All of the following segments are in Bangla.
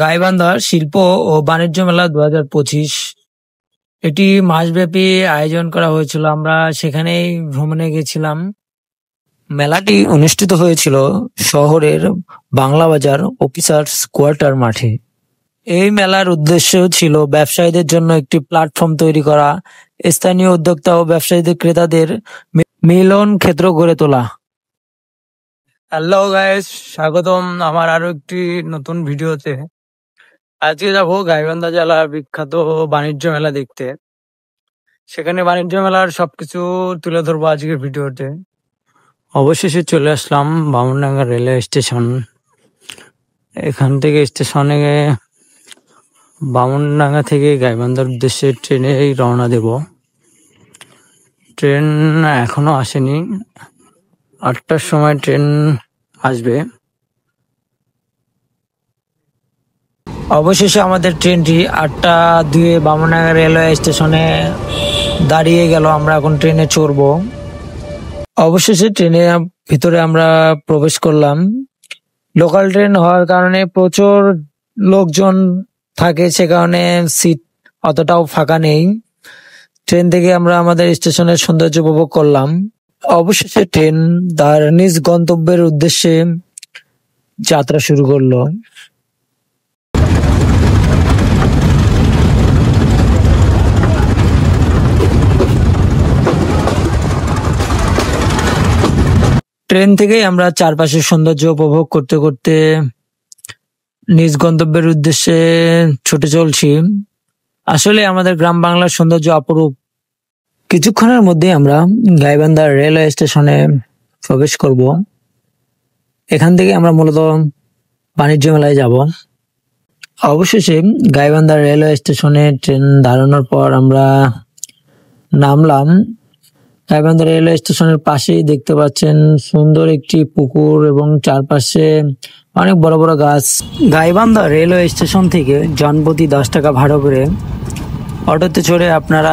গাইবান্ধা শিল্প ও বাণিজ্য মেলা 2025 এটি মাসব্যাপী আয়োজন করা হয়েছিল। আমরা সেখানেই ভ্রমণে গেছিলাম। মেলাটি অনুষ্ঠিত হয়েছিল শহরের বাংলা বাজার অফিসার্স কোয়ার্টার মাঠে। এই মেলার উদ্দেশ্য ছিল ব্যবসায়ীদের জন্য একটি প্ল্যাটফর্ম তৈরি করা, স্থানীয় উদ্যোক্তা ও ব্যবসায়ীদের ক্রেতাদের মিলন ক্ষেত্র গড়ে তোলা। হ্যালো গাইস, স্বাগতম আমার আরো একটি নতুন ভিডিওতে। আজকে যাবো গাইবান্ধা জেলার বিখ্যাত বাণিজ্য মেলা দেখতে। সেখানে বাণিজ্য মেলার সবকিছু তুলে ধরবো আজকের ভিডিওতে। অবশেষে চলে আসলাম বামনডাঙ্গা রেলওয়ে স্টেশন। এখান থেকে স্টেশনে বামনডাঙ্গা থেকে গাইবান্ধার উদ্দেশ্যে ট্রেনে রওনা দেব। ট্রেন এখনো আসেনি, 8টার সময় ট্রেন আসবে। অবশেষে আমাদের ট্রেনটি 8:02 বামনডাঙ্গা রেলওয়ে স্টেশনে দাঁড়িয়ে গেল। আমরা এখন ট্রেনে চড়বো। অবশেষে ট্রেনের ভিতরে আমরা প্রবেশ করলাম। লোকাল ট্রেন হওয়ার কারণে প্রচুর লোকজন থাকে, সে কারণে সিট অতটাও ফাঁকা নেই। ট্রেন থেকে আমরা আমাদের স্টেশনের সৌন্দর্য উপভোগ করলাম। অবশেষে ট্রেন তার নিজ গন্তব্যের উদ্দেশ্যে যাত্রা শুরু করলো। ট্রেন থেকেই আমরা চারপাশের সৌন্দর্য উপভোগ করতে করতে নিজ গন্তব্যের উদ্দেশ্যে ছুটে চলছি। আসলে আমাদের গ্রাম বাংলার সৌন্দর্য অপরূপ। কিছুক্ষণের মধ্যে আমরা গাইবান্ধা রেলওয়ে স্টেশনে প্রবেশ করব। এখান থেকে আমরা মূলত বাণিজ্য মেলায় যাব। অবশেষে গাইবান্ধা রেলওয়ে স্টেশনে ট্রেন দাঁড়ানোর পর আমরা নামলাম। গাইবান্ধা রেলওয়ে স্টেশনের পাশেই দেখতে পাচ্ছেন সুন্দর একটি পুকুর এবং চারপাশে অনেক বড় বড় গাছ। গাইবান্ধা রেলওয়ে স্টেশন থেকে জনপ্রতি 10 টাকা ভাড়া করে অটোতে চড়ে আপনারা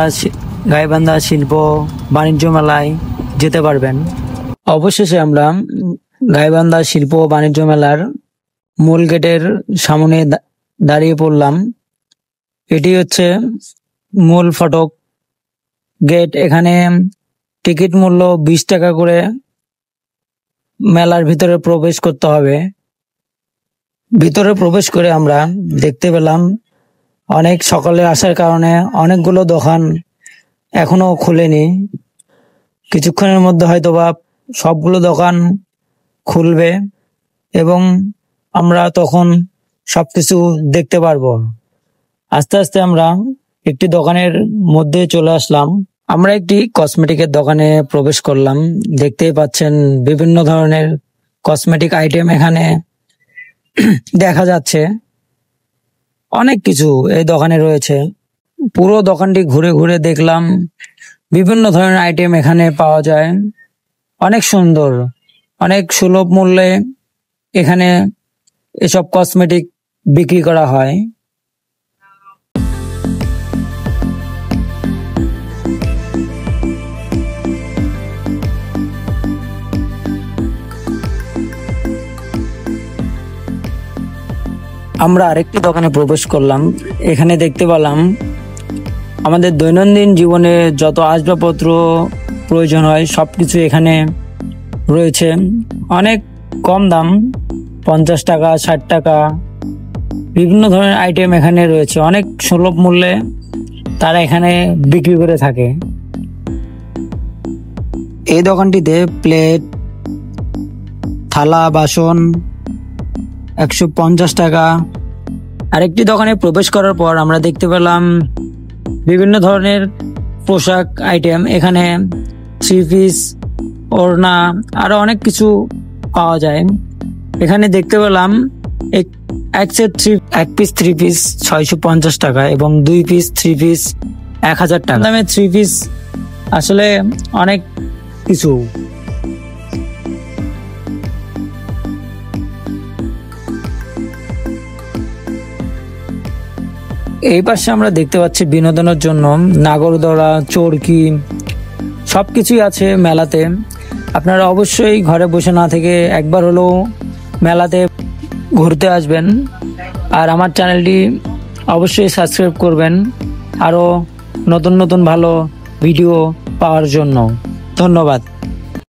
গাইবান্ধা শিল্প বাণিজ্য মেলায় যেতে পারবেন। অবশেষে আমরা গাইবান্ধা শিল্প বাণিজ্য মেলার মূল গেটের সামনে দাঁড়িয়ে পড়লাম। এটি হচ্ছে মূল ফটক গেট। এখানে টিকিট মূল্য 20 টাকা করে মেলার ভিতরে প্রবেশ করতে হবে। ভিতরে প্রবেশ করে আমরা দেখতে পেলাম অনেক সকালে আসার কারণে অনেকগুলো দোকান এখনো খুলেনি। কিছুক্ষণের মধ্যে হয়তোবা সবগুলো দোকান খুলবে এবং আমরা তখন সবকিছু দেখতে পারবো। আস্তে আস্তে আমরা একটি দোকানের মধ্যে চলে আসলাম। আমরা একটি কসমেটিকের দোকানে প্রবেশ করলাম। দেখতেই পাচ্ছেন বিভিন্ন ধরনের কসমেটিক আইটেম এখানে দেখা যাচ্ছে। অনেক কিছু এই দোকানে রয়েছে। পুরো দোকানটি ঘুরে ঘুরে দেখলাম বিভিন্ন ধরনের আইটেম এখানে পাওয়া যায়। অনেক সুন্দর, অনেক সুলভ মূল্যে এখানে এসব কসমেটিক বিক্রি করা হয়। আমরা আরেকটি দোকানে প্রবেশ করলাম। এখানে দেখতে পেলাম আমাদের দৈনন্দিন জীবনে যত আসবাবপত্র প্রয়োজন হয় সবকিছু এখানে রয়েছে। অনেক কম দাম, 50 টাকা, 60 টাকা, বিভিন্ন ধরনের আইটেম এখানে রয়েছে। অনেক সুলভ মূল্যে তারা এখানে বিক্রি করে থাকে। এই দোকানটিতে প্লেট, থালা, বাসন 150 টাকা। আরেকটি দোকানে প্রবেশ করার পর আমরা দেখতে পেলাম বিভিন্ন ধরনের পোশাক আইটেম। এখানে 3 পিস, ওড়না আরো অনেক কিছু পাওয়া যায়। এখানে দেখতে পেলাম এক পিস 3 পিস 650 টাকা এবং 2 পিস 3 পিস 1000 টাকা দামে 3 পিস। আসলে অনেক কিছু। এই পাশে আমরা দেখতে পাচ্ছি বিনোদনের জন্য নাগরদোলা, চরকি সবকিছুই আছে মেলাতে। আপনারা অবশ্যই ঘরে বসে না থেকে একবার হলেও মেলাতে ঘুরতে আসবেন। আর আমার চ্যানেলটি অবশ্যই সাবস্ক্রাইব করবেন আরো নতুন নতুন ভালো ভিডিও পাওয়ার জন্য। ধন্যবাদ।